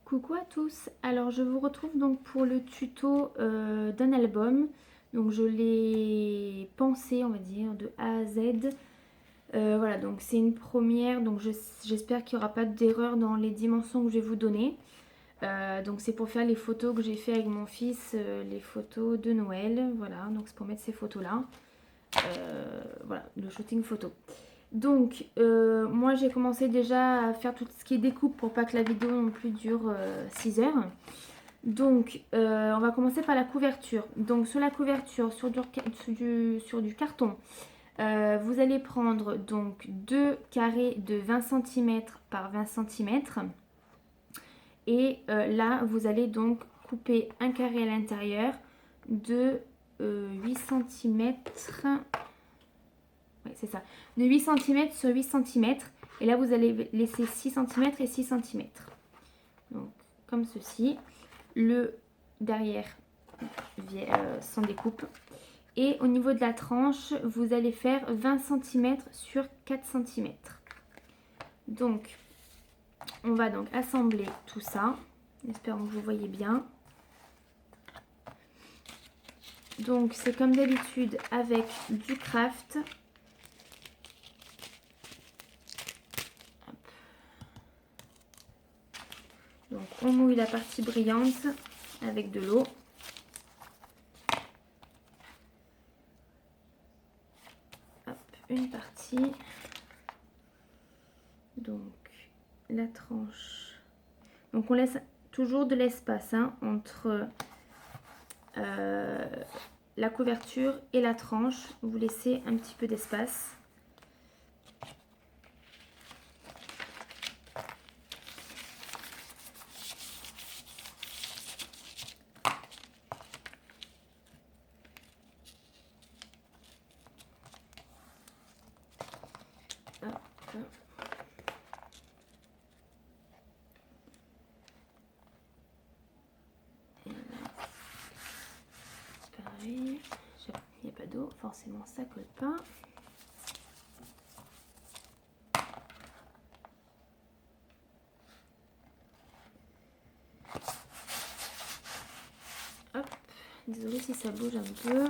Coucou à tous, alors je vous retrouve donc pour le tuto d'un album. Donc je l'ai pensé, on va dire, de A à Z. Voilà, donc c'est une première, donc j'espère qu'il n'y aura pas d'erreur dans les dimensions que je vais vous donner. Donc c'est pour faire les photos que j'ai fait avec mon fils, les photos de Noël. Voilà, donc c'est pour mettre ces photos là. Voilà, le shooting photo. Donc, moi j'ai commencé déjà à faire tout ce qui est découpe pour pas que la vidéo non plus dure 6 heures. Donc, on va commencer par la couverture. Donc, sur la couverture, sur du carton, vous allez prendre donc deux carrés de 20 cm par 20 cm. Et là, vous allez donc couper un carré à l'intérieur de 8 cm. Oui, c'est ça. De 8 cm sur 8 cm. Et là, vous allez laisser 6 cm et 6 cm. Donc, comme ceci. Le derrière sans découpe. Et au niveau de la tranche, vous allez faire 20 cm sur 4 cm. Donc, on va donc assembler tout ça. Espérons que vous voyez bien. Donc, c'est comme d'habitude avec du craft. Donc on mouille la partie brillante avec de l'eau. Une partie. Donc la tranche. Donc on laisse toujours de l'espace entre la couverture et la tranche. Vous laissez un petit peu d'espace. Pareil, il n'y a pas d'eau, forcément ça colle pas. Hop, désolée si ça bouge un peu.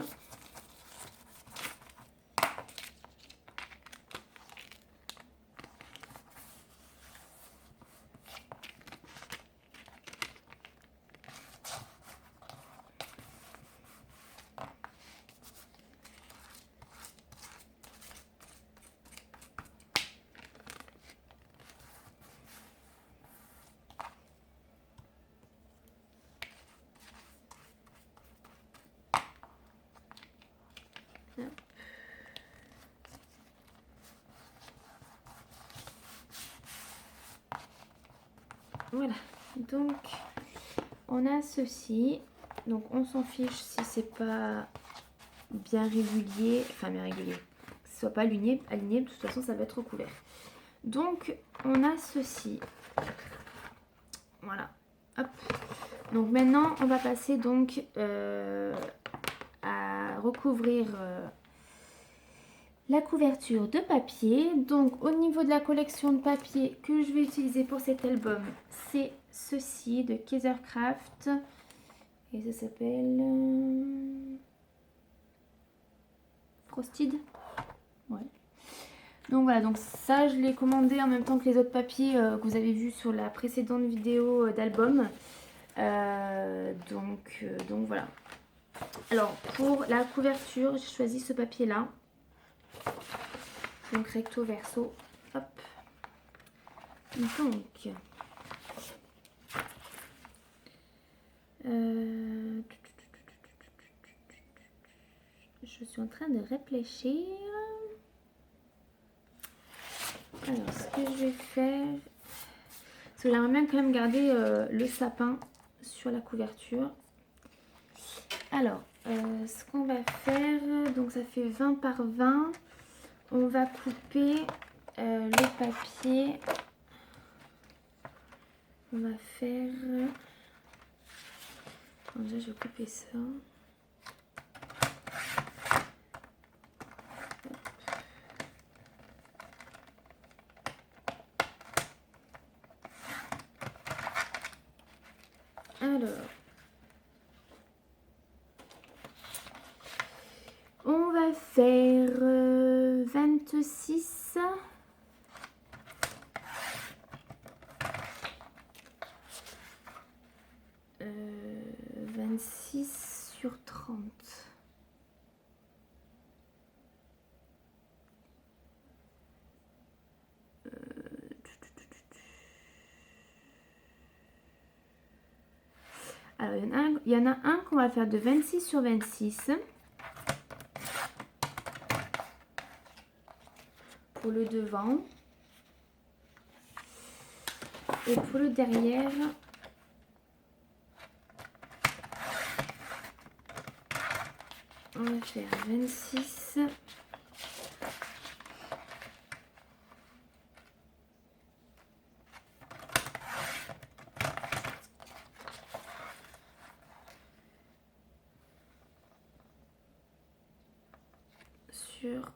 Voilà, donc on a ceci. Donc on s'en fiche si c'est pas bien régulier, enfin bien régulier, que ce soit pas aligné, de toute façon ça va être recouvert. Donc on a ceci. Voilà. Hop. Donc maintenant on va passer donc à recouvrir la couverture de papier. Donc au niveau de la collection de papier que je vais utiliser pour cet album, c'est ceci de Kaisercraft. Et ça s'appelle Frosted. Ouais. Donc voilà, donc ça je l'ai commandé en même temps que les autres papiers que vous avez vus sur la précédente vidéo d'album. Donc voilà. Alors pour la couverture, j'ai choisi ce papier là. Donc recto verso. Hop. Donc je suis en train de réfléchir. Alors ce que je vais faire, parce que j'aimerais bien quand même garder le sapin sur la couverture. Alors ce qu'on va faire, donc ça fait 20 par 20. On va couper le papier. On va faire... Déjà, je vais couper ça. Alors, on va faire 26. 26 sur 30. Alors, il y en a un qu'on va faire de 26 sur 26. Pour le devant. Et pour le derrière, on va faire 26. Sur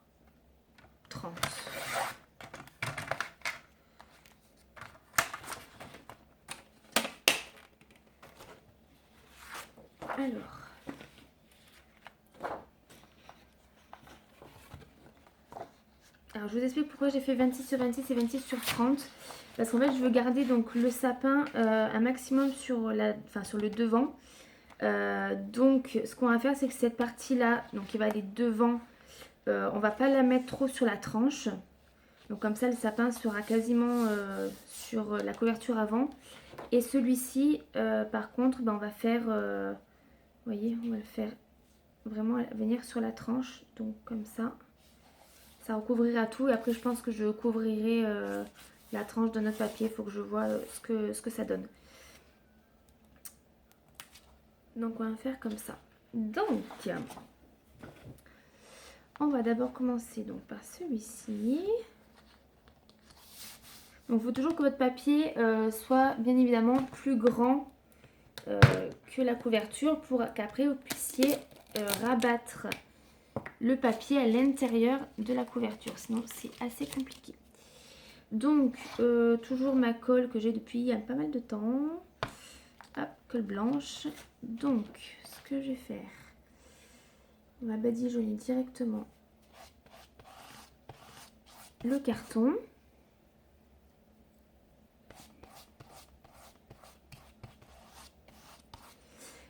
30. Alors, je vous explique pourquoi j'ai fait 26 sur 26 et 26 sur 30. Parce qu'en fait, je veux garder donc le sapin un maximum sur le devant. Donc, ce qu'on va faire, c'est que cette partie-là, donc qui va aller devant, on va pas la mettre trop sur la tranche. Donc, comme ça, le sapin sera quasiment sur la couverture avant. Et celui-ci, par contre, on va faire, vous voyez, on va le faire vraiment venir sur la tranche. Donc, comme ça. Ça recouvrira tout et après je pense que je couvrirai la tranche de notre papier. Il faut que je vois ce que ça donne. Donc on va faire comme ça. Donc on va d'abord commencer donc par celui-ci. Donc il faut toujours que votre papier soit bien évidemment plus grand que la couverture pour qu'après vous puissiez rabattre le papier à l'intérieur de la couverture, sinon c'est assez compliqué. Donc toujours ma colle que j'ai depuis il y a pas mal de temps. Hop, colle blanche. Donc ce que je vais faire, on va badigeonner directement le carton.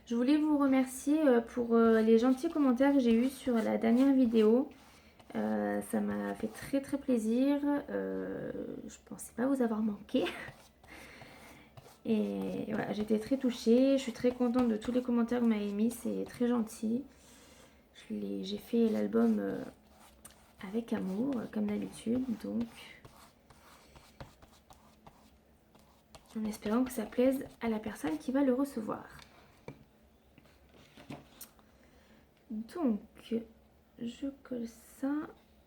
Je voulais vous remercier pour les gentils commentaires que j'ai eus sur la dernière vidéo. Ça m'a fait très très plaisir. Je pensais pas vous avoir manqué. Et voilà, j'étais très touchée. Je suis très contente de tous les commentaires que vous m'avez mis. C'est très gentil. J'ai fait l'album avec amour, comme d'habitude. Donc, en espérant que ça plaise à la personne qui va le recevoir. Donc, je colle ça.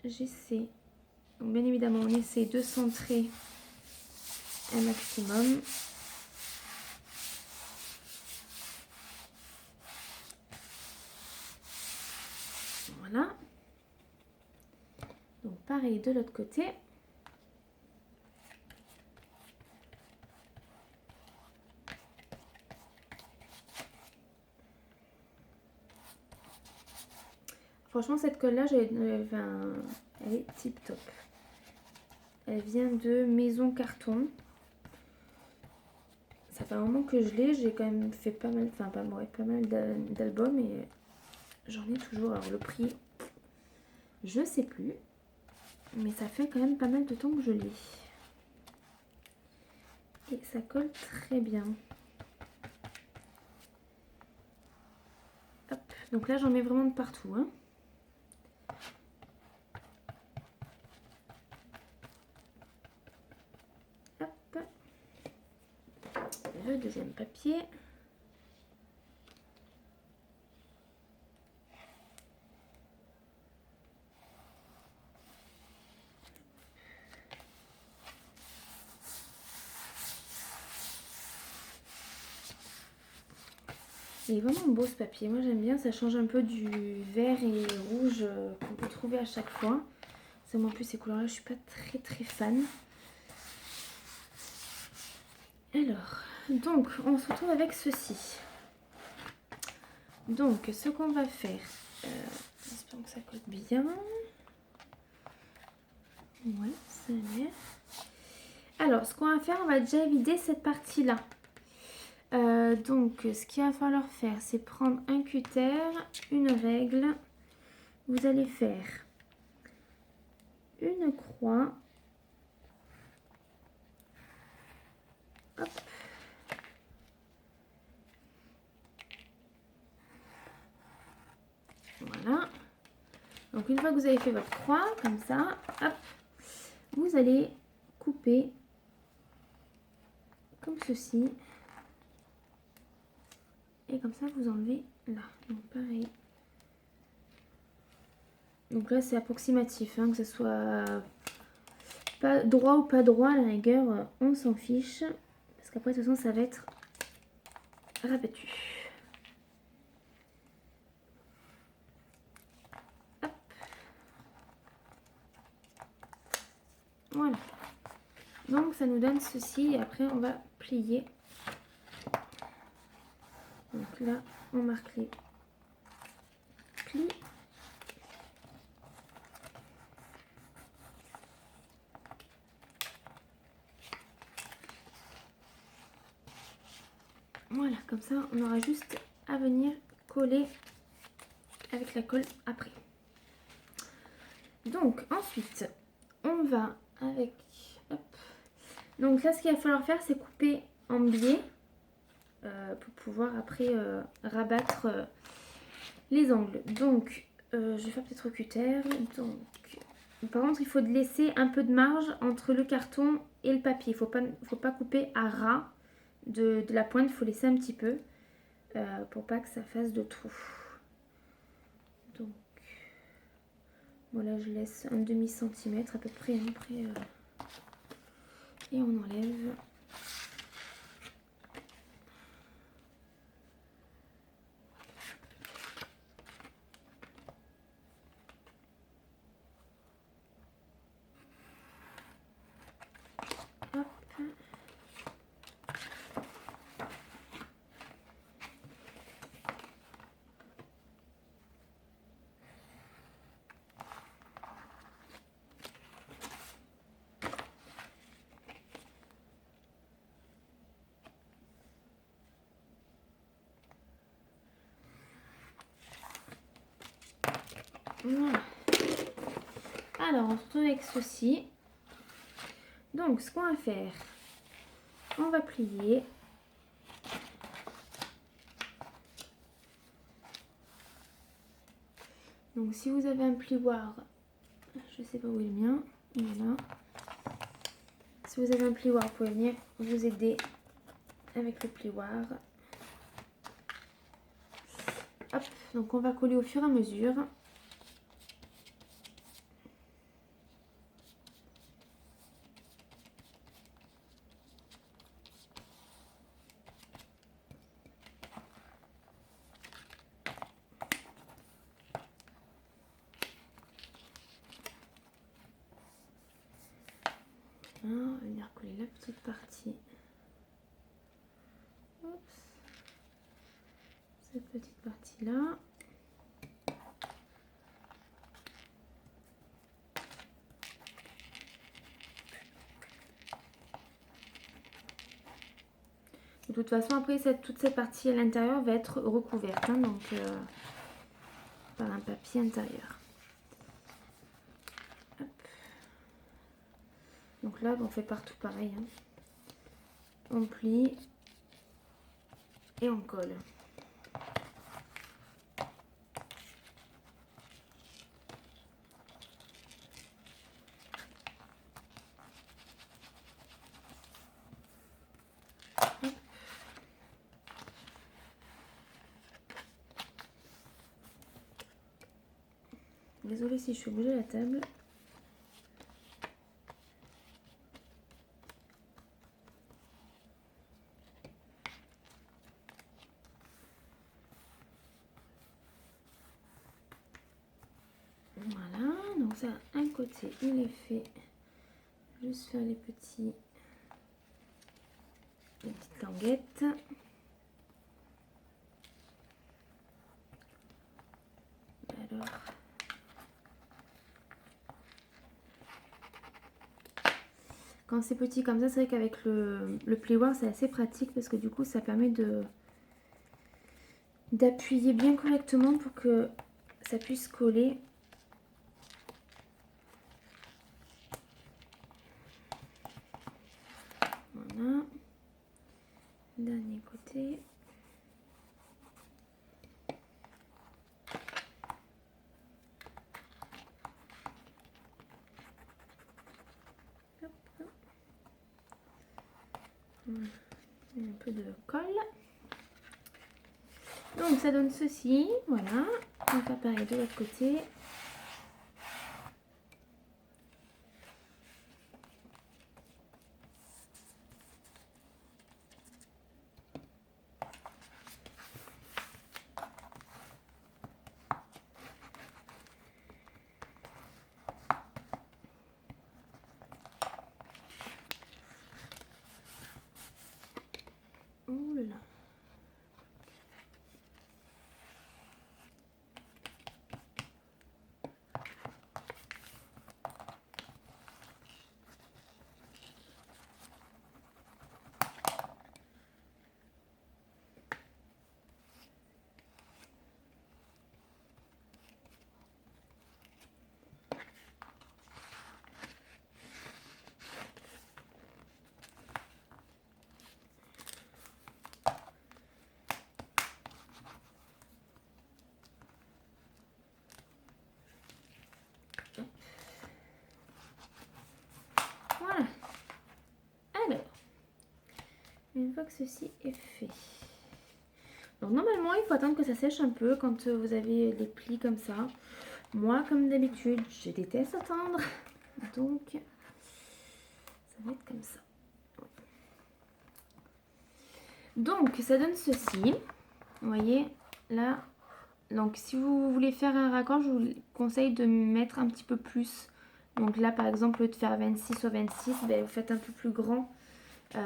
J'essaie. Donc, bien évidemment, on essaie de centrer un maximum. Voilà. Donc, pareil de l'autre côté. Franchement, cette colle-là, elle est tip top. Elle vient de Maison Carton. Ça fait un moment que je l'ai. J'ai quand même fait pas mal, pas mal d'albums et j'en ai toujours. Alors le prix, je sais plus. Mais ça fait quand même pas mal de temps que je l'ai. Et ça colle très bien. Hop. Donc là, j'en mets vraiment de partout, hein. Le deuxième papier. Il est vraiment beau ce papier. Moi j'aime bien, ça change un peu du vert et rouge qu'on peut trouver à chaque fois. C'est moi en plus ces couleurs là, je suis pas très fan. Alors, donc on se retrouve avec ceci. Donc ce qu'on va faire, j'espère que ça colle bien. Ouais, ça a l'air. Alors ce qu'on va faire, on va déjà vider cette partie là. Donc ce qu'il va falloir faire, c'est prendre un cutter, une règle. Vous allez faire une croix. Hop. Voilà. Donc une fois que vous avez fait votre croix, comme ça, hop, vous allez couper comme ceci. Et comme ça, vous enlevez là. Donc pareil. Donc là, c'est approximatif, hein, que ce soit pas droit ou pas droit, à la rigueur, on s'en fiche. Parce qu'après, de toute façon, ça va être rabattu. Hop. Voilà. Donc ça nous donne ceci et après on va plier. Donc là, on marque les plis. Voilà, comme ça, on aura juste à venir coller avec la colle après. Donc ensuite, on va avec... Hop. Donc là, ce qu'il va falloir faire, c'est couper en biais pour pouvoir après rabattre les angles. Donc, je vais faire peut-être au cutter. Donc, par contre, il faut laisser un peu de marge entre le carton et le papier. Il ne faut pas couper à ras de la pointe. Il faut laisser un petit peu pour pas que ça fasse de trous. Donc, voilà, je laisse un demi-centimètre à peu près. Hein, après, et on enlève. Hop. Voilà. Alors, on se retrouve avec ceci. Donc, ce qu'on va faire, on va plier. Donc, si vous avez un plioir, je sais pas où est le mien, il est là. Si vous avez un plioir, vous pouvez venir vous aider avec le plioir. Hop, donc on va coller au fur et à mesure. On va venir coller la petite partie. Oups. Cette petite partie là. De toute façon, après, toute cette partie à l'intérieur va être recouverte, hein, donc par un papier intérieur. Hop. Donc là, on fait partout pareil. Hein. On plie et on colle. Hop. Désolée si je suis bougée la table. Voilà, donc ça, un côté, il est fait. Juste faire les petits les petites languettes. Alors, quand c'est petit comme ça, c'est vrai qu'avec le plioir, c'est assez pratique parce que du coup, ça permet d'appuyer bien correctement pour que ça puisse coller. Voilà. Dernier côté. Un peu de colle. Donc ça donne ceci, voilà. On va faire pareil de l'autre côté. Oh là là. Voilà. Alors, une fois que ceci est fait. Donc normalement, il faut attendre que ça sèche un peu quand vous avez les plis comme ça. Moi, comme d'habitude, je déteste attendre. Donc, ça va être comme ça. Donc, ça donne ceci. Vous voyez, là. Donc, si vous voulez faire un raccord, je vous conseille de mettre un petit peu plus. Donc là, par exemple, de faire 26 ou 26, ben, vous faites un peu plus grand.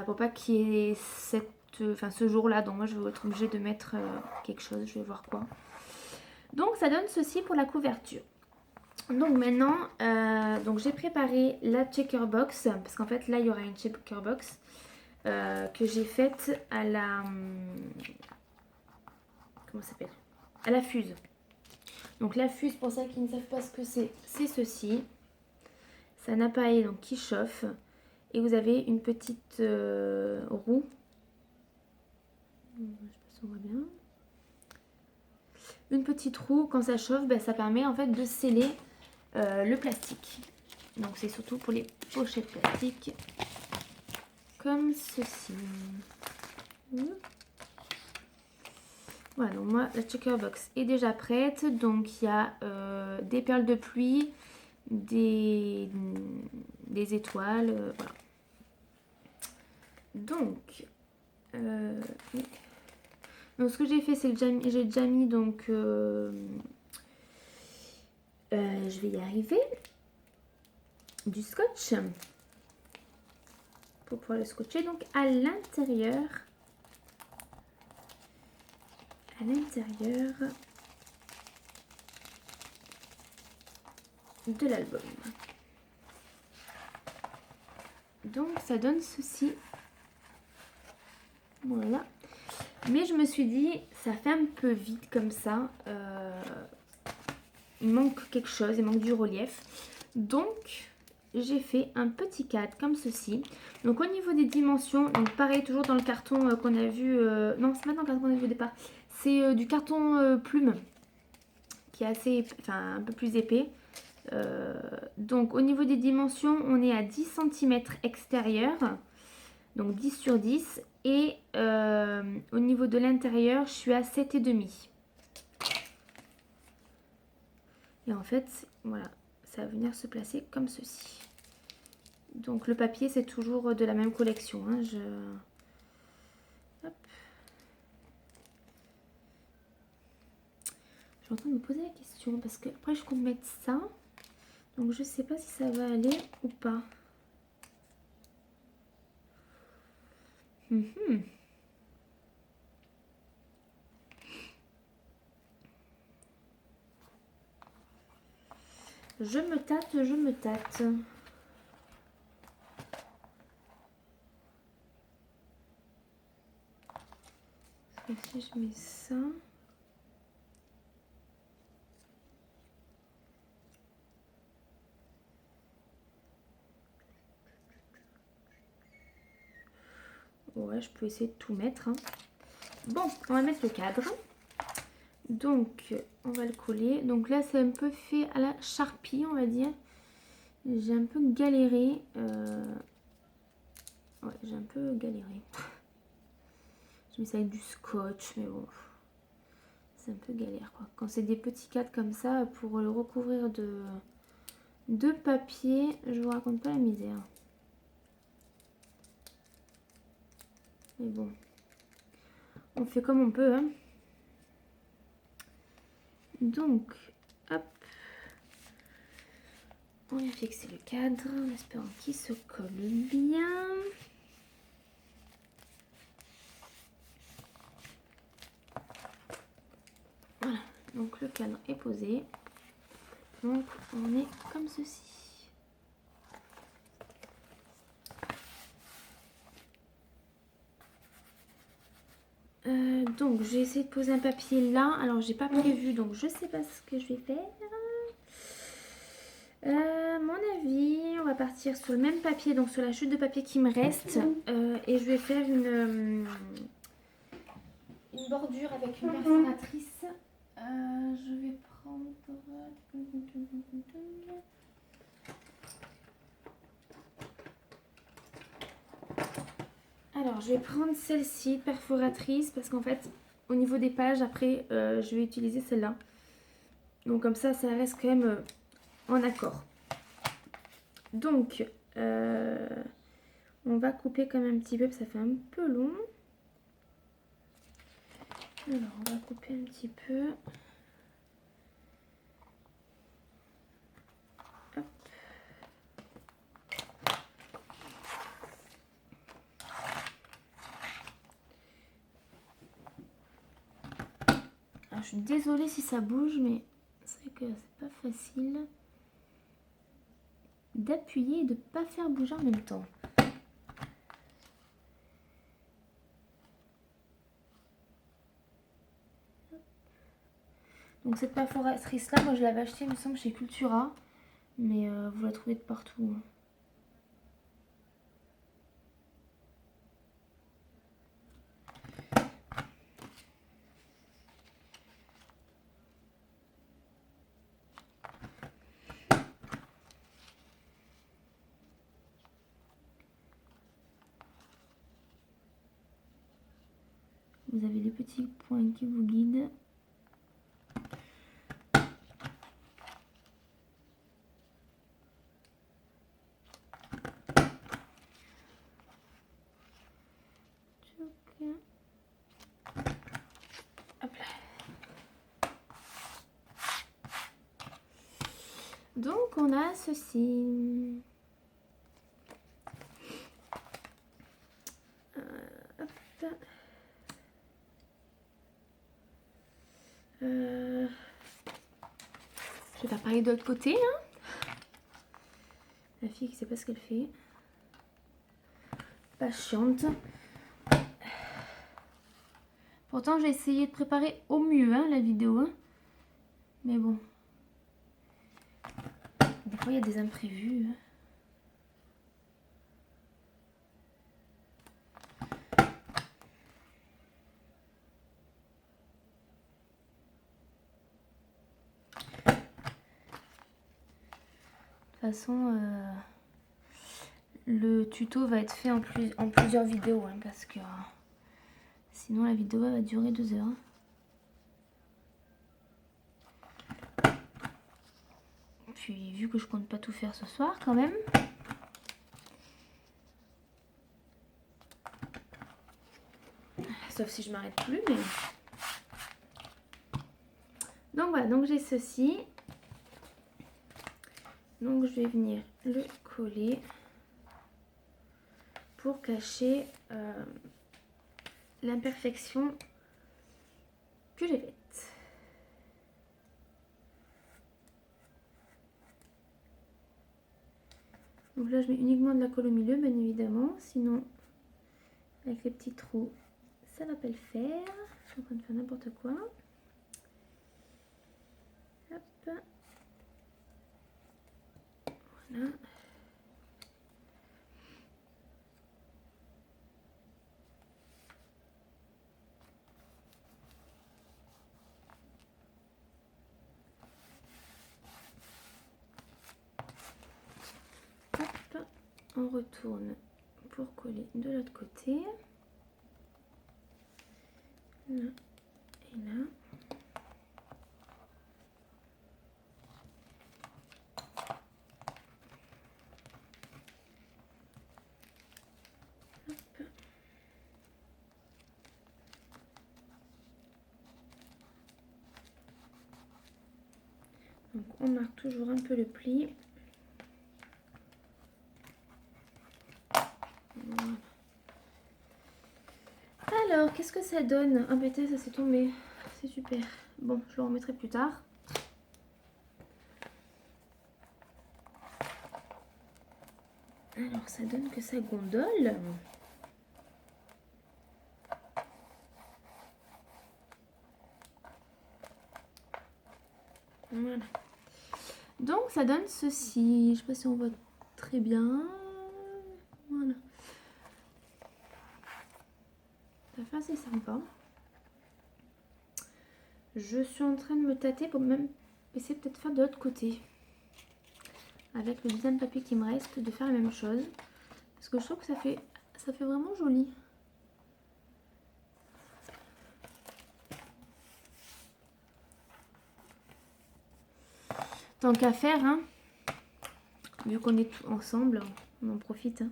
Pour pas qu'il y ait ce jour-là. Donc moi, je vais être obligée de mettre quelque chose. Je vais voir quoi. Donc, ça donne ceci pour la couverture. Donc maintenant, j'ai préparé la checker box. Parce qu'en fait, là, il y aura une checker box que j'ai faite à la... comment ça s'appelle? À la fuse. Donc la fuse, pour ceux qui ne savent pas ce que c'est ceci. C'est un appareil donc, qui chauffe. Et vous avez une petite roue. Je ne sais pas si on voit bien. Une petite roue, quand ça chauffe, ben, ça permet en fait de sceller le plastique. Donc c'est surtout pour les pochettes plastiques. Comme ceci. Voilà, donc moi la checker box est déjà prête. Donc il y a des perles de pluie, des étoiles, voilà. Donc ce que j'ai fait, c'est que j'ai déjà mis donc je vais y arriver, du scotch pour pouvoir le scotcher donc à l'intérieur de l'album. Donc ça donne ceci. Voilà. Mais je me suis dit, ça fait un peu vide comme ça. Il manque quelque chose, il manque du relief. Donc j'ai fait un petit cadre comme ceci. Donc au niveau des dimensions, donc pareil, toujours dans le carton qu'on a vu. Non, c'est pas dans le carton qu'on a vu au départ. C'est du carton plume qui est assez, un peu plus épais. Donc au niveau des dimensions, on est à 10 cm extérieur. Donc 10 sur 10. Et au niveau de l'intérieur, je suis à 7,5. Et en fait, voilà, ça va venir se placer comme ceci. Donc le papier, c'est toujours de la même collection. Hein. Hop. Je suis en train de me poser la question parce que après je compte mettre ça. Donc je sais pas si ça va aller ou pas. Mhm. Je me tâte, je me tâte. Et si je mets ça... Ouais, je peux essayer de tout mettre. Hein. Bon, on va mettre le cadre. Donc, on va le coller. Donc là, c'est un peu fait à la Sharpie, on va dire. J'ai un peu galéré. Ouais, j'ai un peu galéré. Je mets ça avec du scotch, mais bon. C'est un peu galère, quoi. Quand c'est des petits cadres comme ça, pour le recouvrir de papier, je vous raconte pas la misère. Mais bon. On fait comme on peut, hein. Donc, hop. On a fixé le cadre en espérant qu'il se colle bien. Voilà, donc le cadre est posé. Donc on est comme ceci. Donc j'ai essayé de poser un papier là. Alors j'ai pas prévu, donc je sais pas ce que je vais faire. Mon avis, on va partir sur le même papier, donc sur la chute de papier qui me reste. Et je vais faire une bordure avec une perforatrice. Je vais prendre... Alors, je vais prendre celle-ci, perforatrice, parce qu'en fait, au niveau des pages, après, je vais utiliser celle-là. Donc, comme ça reste quand même en accord. Donc, on va couper comme un petit peu, parce que ça fait un peu long. Alors, on va couper un petit peu. Hop. Alors, je suis désolée si ça bouge, mais c'est vrai que c'est pas facile d'appuyer et de pas faire bouger en même temps. Donc cette perforatrice là, moi je l'avais achetée il me semble chez Cultura, mais vous la trouvez de partout. Vous avez des petits points qui vous guident. Hop là. Donc on a ceci. Hop. Je vais faire pareil de l'autre côté. Hein. La fille qui sait pas ce qu'elle fait. Patiente. Pourtant j'ai essayé de préparer au mieux hein, la vidéo. Hein. Mais bon. Des fois il y a des imprévus. Hein. De toute façon, le tuto va être fait en plusieurs vidéos hein, parce que sinon la vidéo va durer 2 heures. Puis vu que je compte pas tout faire ce soir quand même. Sauf si je m'arrête plus, mais... Donc voilà, donc j'ai ceci. Donc je vais venir le coller pour cacher l'imperfection que j'ai faite. Donc là je mets uniquement de la colle au milieu bien évidemment, sinon avec les petits trous ça va pas le faire. Je suis en train de faire n'importe quoi. Hop. Voilà. Hop. On retourne pour coller de l'autre côté. Là et là. Hop. Donc on marque toujours un peu le pli. Voilà. Alors, qu'est-ce que ça donne? Ah putain, ça s'est tombé. C'est super. Bon, je le remettrai plus tard. Alors, ça donne que ça gondole. Voilà. Donc, ça donne ceci. Je sais pas si on voit très bien. Voilà. Ça fait assez sympa. Je suis en train de me tâter pour même essayer peut-être faire de l'autre côté. Avec le design papier qui me reste, de faire la même chose. Parce que je trouve que ça fait vraiment joli. Tant qu'à faire, hein, vu qu'on est tous ensemble, on en profite. Hein.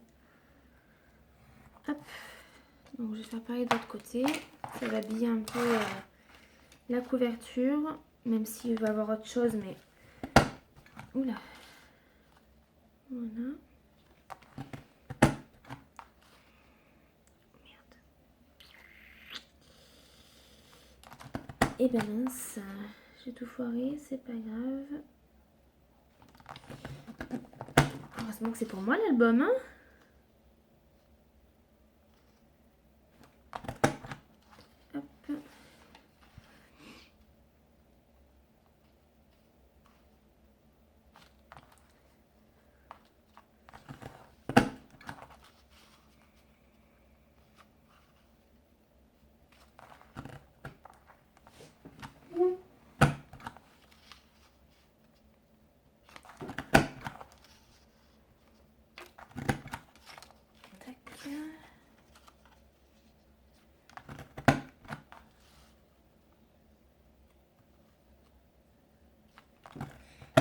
Hop. Donc je vais faire pareil de l'autre côté. Ça va habiller un peu la couverture, même s'il va y avoir autre chose, mais... Oula. Voilà. Merde. Et ben mince, j'ai tout foiré, c'est pas grave. Heureusement que c'est pour moi l'album, hein. Hop.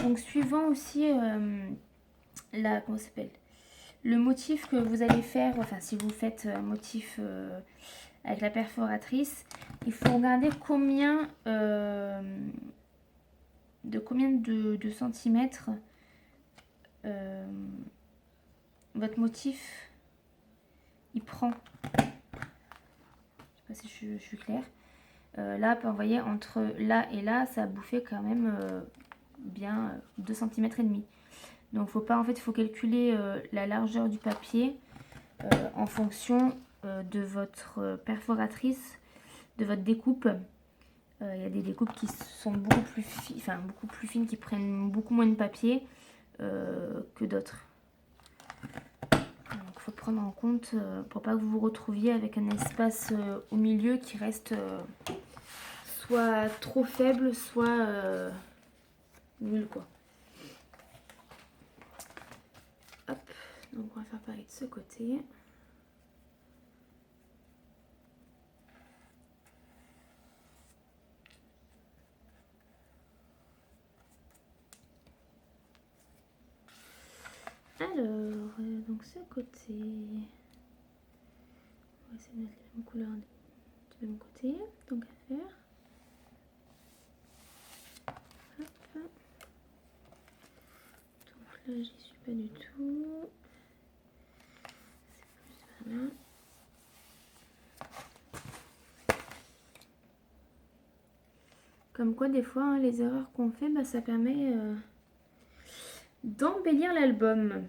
Donc suivant aussi comment ça s'appelle, le motif que vous allez faire, enfin si vous faites un motif avec la perforatrice, il faut regarder combien de centimètres votre motif il prend. Je sais pas si je suis claire. Là, vous voyez, entre là et là, ça a bouffé quand même bien 2 cm et demi. Donc faut pas, en fait, il faut calculer la largeur du papier en fonction de votre perforatrice, de votre découpe. Il y a des découpes qui sont beaucoup plus fines, qui prennent beaucoup moins de papier que d'autres. Donc il faut prendre en compte pour pas que vous vous retrouviez avec un espace au milieu qui reste soit trop faible, soit nul quoi. Hop, donc on va faire pareil de ce côté. Alors, donc ce côté, on va essayer de mettre la même couleur du même côté, donc à faire. Hop. Donc là, j'y suis pas du tout. C'est plus par là. Comme quoi, des fois, hein, les erreurs qu'on fait, bah, ça permet d'embellir l'album.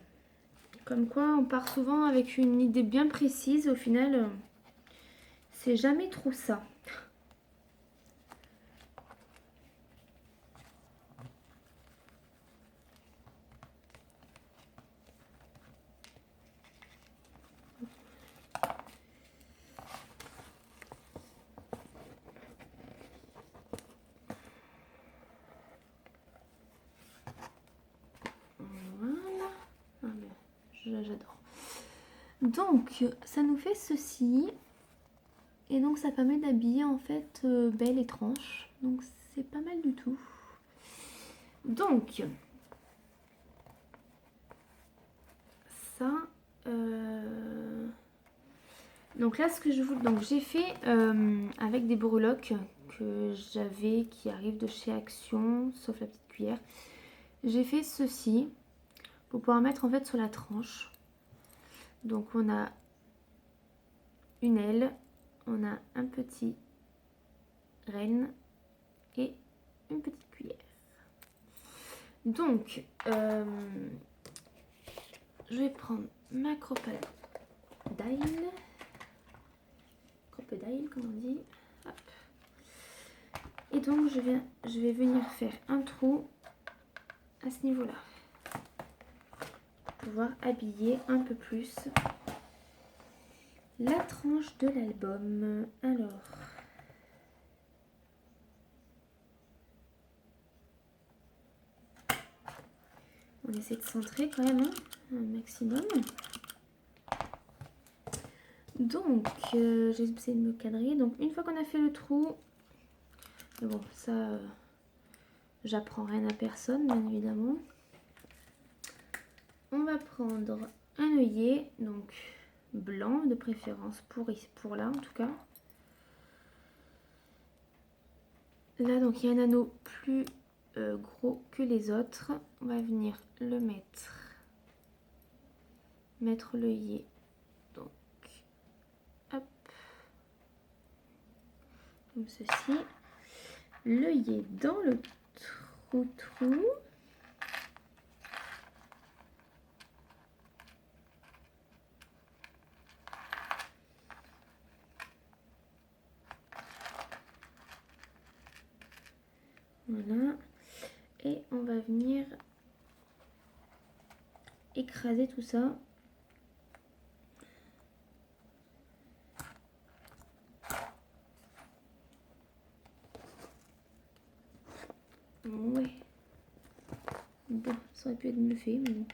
Comme quoi, on part souvent avec une idée bien précise. Au final, c'est jamais trop ça. Voilà. Ah, j'adore. Donc, ça nous fait ceci. Et donc, ça permet d'habiller en fait belle et tranche. Donc, c'est pas mal du tout. Donc, ça... Donc là, ce que je vous... Donc, j'ai fait avec des breloques que j'avais, qui arrivent de chez Action, sauf la petite cuillère. J'ai fait ceci pour pouvoir mettre en fait sur la tranche. Donc, on a une aile, on a un petit renne et une petite cuillère. Donc, je vais prendre ma crocodile, comme on dit. Hop. Et donc, je vais venir faire un trou à ce niveau-là. Pour pouvoir habiller un peu plus la tranche de l'album. Alors... On essaie de centrer quand même, hein, un maximum. Donc, j'ai essayé de me cadrer. Donc, une fois qu'on a fait le trou, bon, ça, j'apprends rien à personne, bien évidemment. On va prendre un œillet, donc blanc de préférence, pour là en tout cas. Là, donc, il y a un anneau plus gros que les autres. On va venir le mettre l'œillet. Donc, hop, comme ceci. L'œillet dans le trou. Voilà. Et on va venir écraser tout ça. Ouais. Bon, ça aurait pu être mieux fait, mais bon.